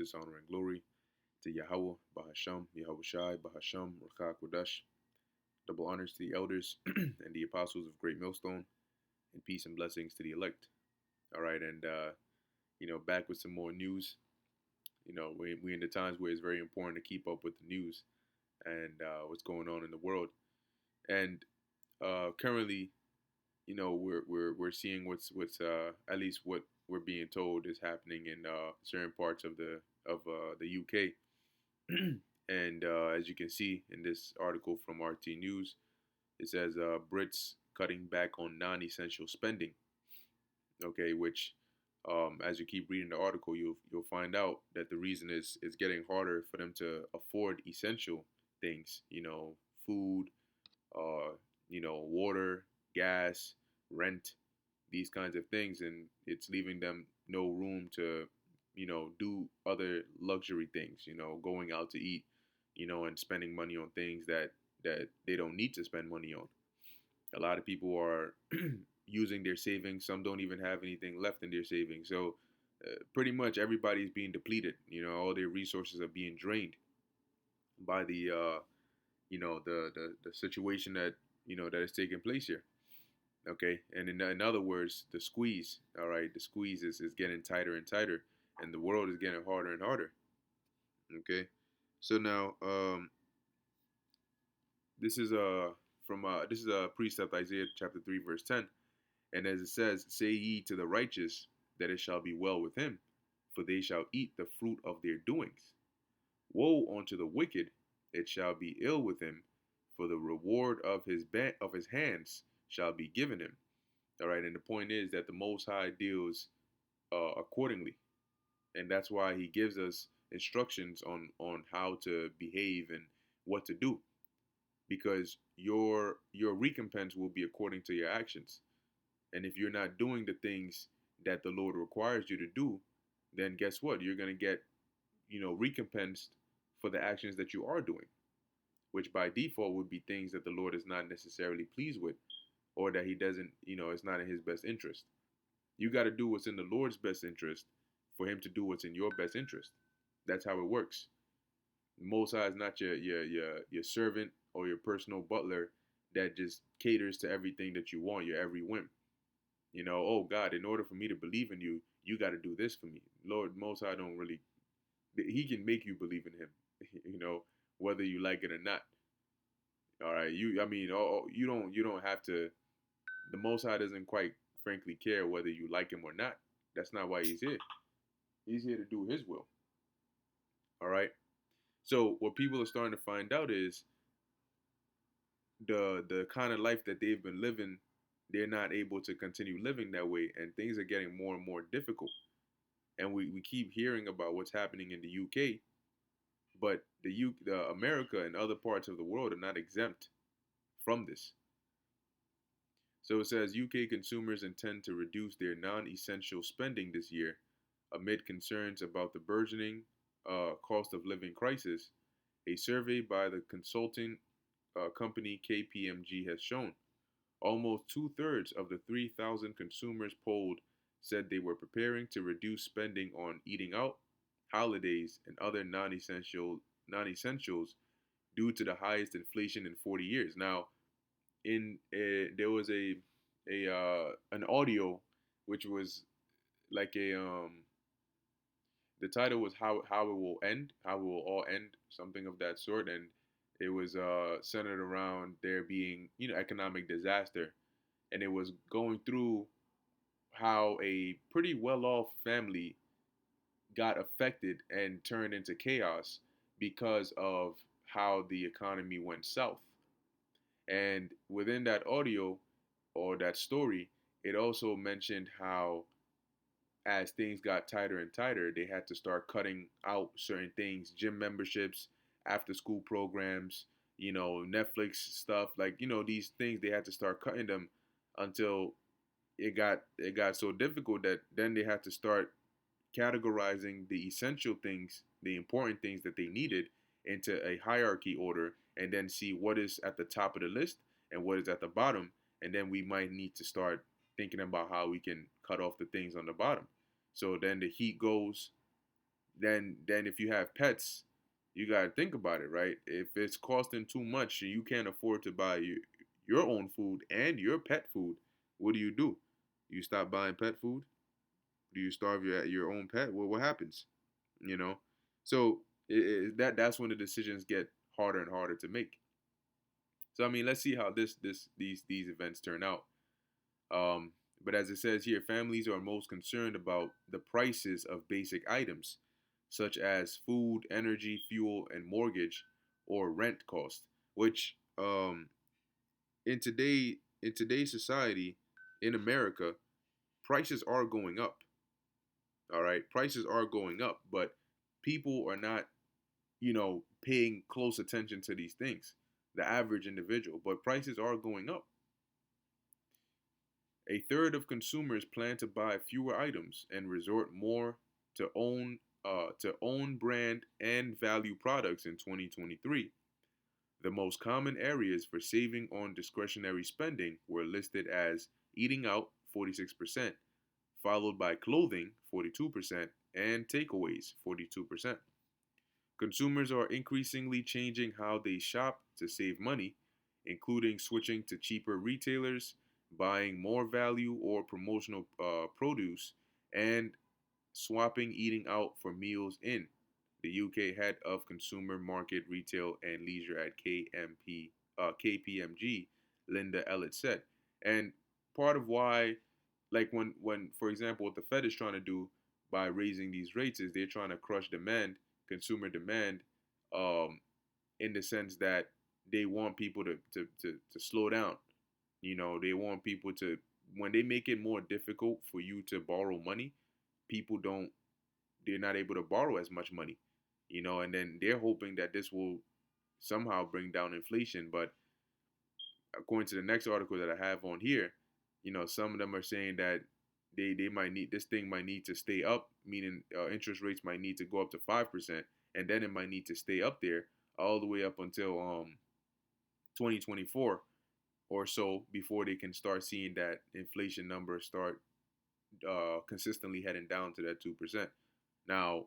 praises, honor, and glory to Yahweh, Bahasham, Yahweh Shai, Bahasham, Rakah Kodash. Double honors to the elders and the apostles of Great Millstone, and peace and blessings to the elect. All right, and back with some more news. We in the times where it's very important to keep up with the news and what's going on in the world. And currently, we're seeing what's at least what we're being told is happening in certain parts of the UK. And as you can see in this article from RT News, it says Brits cutting back on non-essential spending. Okay, which as you keep reading the article, you'll find out that the reason is it's getting harder for them to afford essential things. Food, uh, water, gas, rent, these kinds of things, and it's leaving them no room to, do other luxury things. Going out to eat, and spending money on things that they don't need to spend money on. A lot of people are using their savings. Some don't even have anything left in their savings. So pretty much everybody's being depleted. All their resources are being drained by the situation that is taking place here. Okay, and in other words, the squeeze. All right, the squeeze is getting tighter and tighter, and the world is getting harder and harder. Okay, so now this is a precept, Isaiah chapter 3 verse 10. And as it says, say ye to the righteous that it shall be well with him, for they shall eat the fruit of their doings. Woe unto the wicked, it shall be ill with him, for the reward of his hands shall be given him. All right, and the point is that the Most High deals accordingly, and that's why He gives us instructions on how to behave and what to do, because your recompense will be according to your actions. And if you're not doing the things that the Lord requires you to do, then guess what? You're going to get, recompensed for the actions that you are doing, which by default would be things that the Lord is not necessarily pleased with, or that He doesn't, it's not in His best interest. You got to do what's in the Lord's best interest for Him to do what's in your best interest. That's how it works. Most High is not your servant or your personal butler that just caters to everything that you want, your every whim. Oh God, in order for me to believe in you, you got to do this for me. Lord Most High don't really. He can make you believe in Him, whether you like it or not. All right, you don't have to. The Most High doesn't quite frankly care whether you like Him or not. That's not why He's here. He's here to do His will. All right. So what people are starting to find out is the kind of life that they've been living, they're not able to continue living that way, and things are getting more and more difficult. And we keep hearing about what's happening in the UK, but the America and other parts of the world are not exempt from this. So it says UK consumers intend to reduce their non-essential spending this year amid concerns about the burgeoning cost of living crisis. A survey by the consulting company KPMG has shown almost two-thirds of the 3,000 consumers polled said they were preparing to reduce spending on eating out, holidays, and other non-essentials due to the highest inflation in 40 years. Now, there was an audio which was like the title was how it will end, how it will all end, something of that sort, and it was centered around there being economic disaster, and it was going through how a pretty well-off family got affected and turned into chaos because of how the economy went south. And within that audio or that story, it also mentioned how as things got tighter and tighter, they had to start cutting out certain things, gym memberships, after school programs, Netflix stuff, like, these things they had to start cutting them until it got so difficult that then they had to start categorizing the essential things, the important things that they needed into a hierarchy order, and then see what is at the top of the list and what is at the bottom. And then we might need to start thinking about how we can cut off the things on the bottom. So then the heat goes, then if you have pets, you got to think about it, right? If it's costing too much and you can't afford to buy your own food and your pet food, what do? You stop buying pet food? Do you starve your own pet? Well, what happens? You know, so that's when the decisions get harder and harder to make. So I mean, let's see how these events turn out. Um, but as it says here, families are most concerned about the prices of basic items, such as food, energy, fuel, and mortgage or rent cost. Which in today's society in America, prices are going up. All right, prices are going up, but people are not, paying close attention to these things. The average individual, but prices are going up. A third of consumers plan to buy fewer items and resort more to own brand and value products in 2023. The most common areas for saving on discretionary spending were listed as eating out 46%, followed by clothing 42% and takeaways 42%. Consumers are increasingly changing how they shop to save money, including switching to cheaper retailers, buying more value or promotional produce, and swapping eating out for meals in. The UK head of Consumer Market, Retail and Leisure at KPMG, Linda Ellett said. And part of why, like when for example, what the Fed is trying to do by raising these rates is they're trying to crush demand, consumer demand, um, in the sense that they want people to slow down. They want people to, when they make it more difficult for you to borrow money, people don't, they're not able to borrow as much money, and then they're hoping that this will somehow bring down inflation. But according to the next article that I have on here, some of them are saying that they might need, this thing might need to stay up, meaning interest rates might need to go up to 5%, and then it might need to stay up there all the way up until 2024 or so before they can start seeing that inflation number start consistently heading down to that 2%. Now,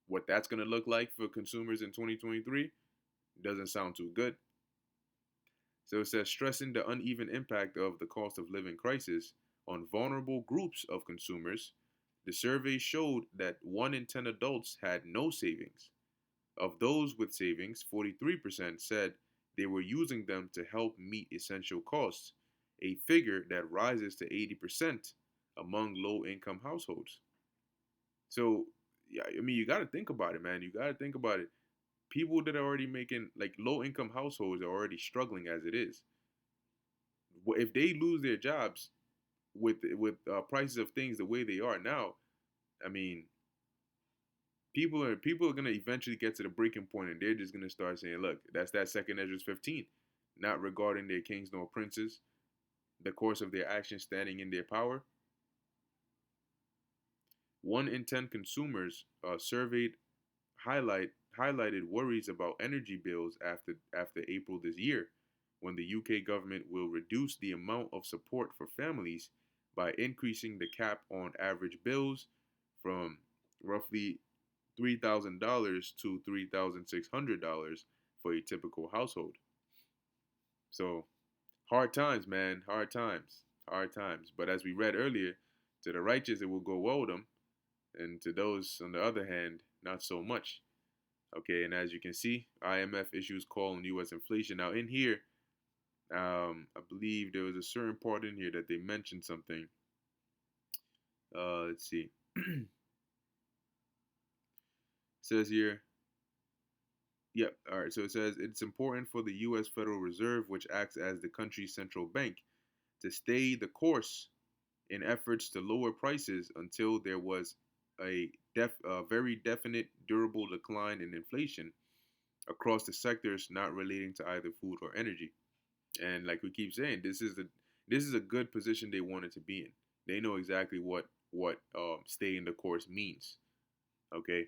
what that's going to look like for consumers in 2023 doesn't sound too good. So it says stressing the uneven impact of the cost of living crisis on vulnerable groups of consumers, the survey showed that 1 in 10 adults had no savings. Of those with savings, 43% said they were using them to help meet essential costs, a figure that rises to 80% among low income households. So, yeah, I mean, you got to think about it, man. You got to think about it. People that are already making, like, low income households are already struggling as it is. If they lose their jobs with prices of things the way they are now, I mean, people are gonna eventually get to the breaking point, and they're just gonna start saying, "Look, that's that second Ezra's 15, not regarding their kings nor princes, the course of their actions standing in their power." 1 in 10 consumers surveyed highlighted worries about energy bills after April this year, when the UK government will reduce the amount of support for families by increasing the cap on average bills from roughly $3,000 to $3,600 for a typical household. So, hard times, man, hard times, hard times. But as we read earlier, to the righteous it will go well with them, and to those on the other hand, not so much. Okay, and as you can see, IMF issues call on U.S. inflation. Now, in here, I believe there was a certain part in here that they mentioned something. Let's see. It says here, yep, all right. So it says it's important for the U.S. Federal Reserve, which acts as the country's central bank, to stay the course in efforts to lower prices until there was a very definite, durable decline in inflation across the sectors not relating to either food or energy. And like we keep saying, this is a good position they wanted to be in. They know exactly what staying the course means. Okay.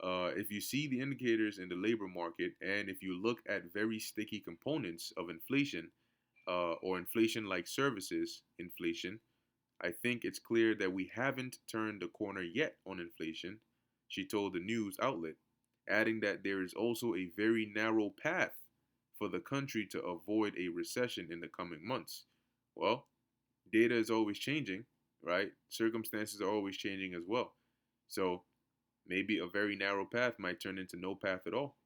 If you see the indicators in the labor market, and if you look at very sticky components of inflation, or inflation like services inflation, I think it's clear that we haven't turned the corner yet on inflation. she told the news outlet, adding that there is also a very narrow path for the country to avoid a recession in the coming months. Well, data is always changing, right? Circumstances are always changing as well. So maybe a very narrow path might turn into no path at all,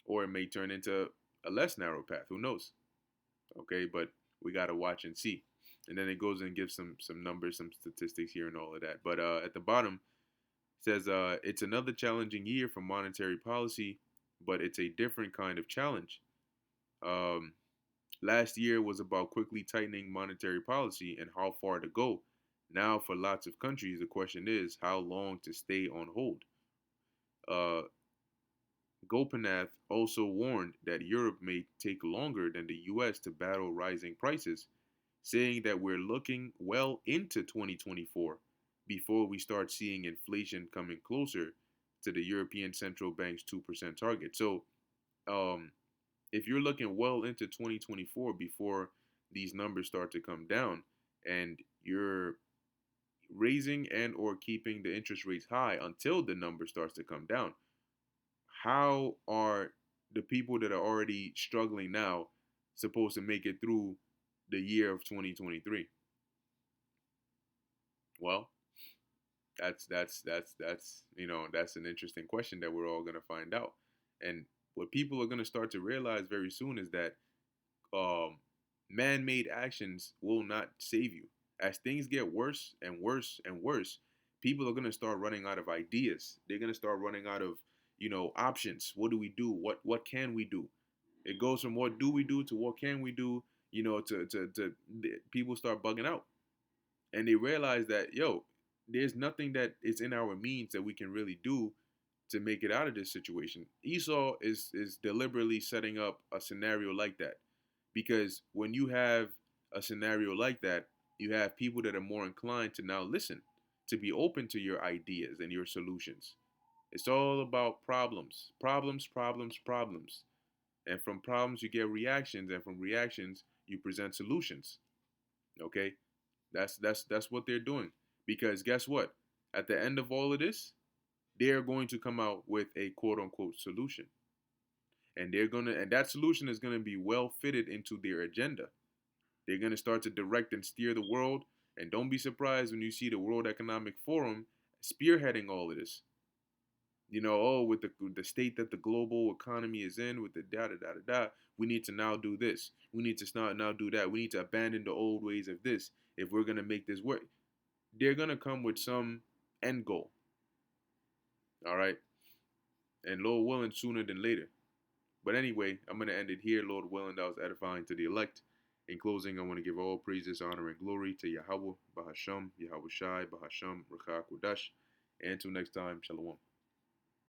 or it may turn into a less narrow path. Who knows? Okay, but we gotta watch and see. And then it goes and gives some numbers, some statistics here, and all of that. But at the bottom it says it's another challenging year for monetary policy, but it's a different kind of challenge. Um, Last year was about quickly tightening monetary policy and how far to go. Now, for lots of countries, the question is how long to stay on hold. Uh, Gopinath also warned that Europe may take longer than the US to battle rising prices, saying that we're looking well into 2024 before we start seeing inflation coming closer to the European Central Bank's 2% target. So, um, if you're looking well into 2024 before these numbers start to come down and you're raising and or keeping the interest rates high until the number starts to come down, how are the people that are already struggling now supposed to make it through the year of 2023? Well, that's that's an interesting question that we're all going to find out. And what people are going to start to realize very soon is that um, man-made actions will not save you. As things get worse and worse and worse, people are going to start running out of ideas. They're going to start running out of options. What do we do? What can we do? It goes from what do we do to what can we do. To people start bugging out, and they realize that there's nothing that is in our means that we can really do to make it out of this situation. Esau is deliberately setting up a scenario like that, because when you have a scenario like that, you have people that are more inclined to now listen, to be open to your ideas and your solutions. It's all about problems, problems, problems, problems. And from problems you get reactions, and from reactions you present solutions. Okay? That's what they're doing. Because guess what? At the end of all of this, they're going to come out with a quote unquote solution. And that solution is gonna be well fitted into their agenda. They're gonna start to direct and steer the world. And don't be surprised when you see the World Economic Forum spearheading all of this. With the state that the global economy is in, with the da da da da da, we need to now do this. We need to start now do that. We need to abandon the old ways of this if we're gonna make this work. They're gonna come with some end goal. All right, and Lord willing, sooner than later. But anyway, I'm gonna end it here. Lord willing, that was edifying to the elect. In closing, I want to give all praises, honor, and glory to Yahweh, Bahasham, Yahweh Shai, Bahasham, Rakha Kodash. And until next time, Shalom.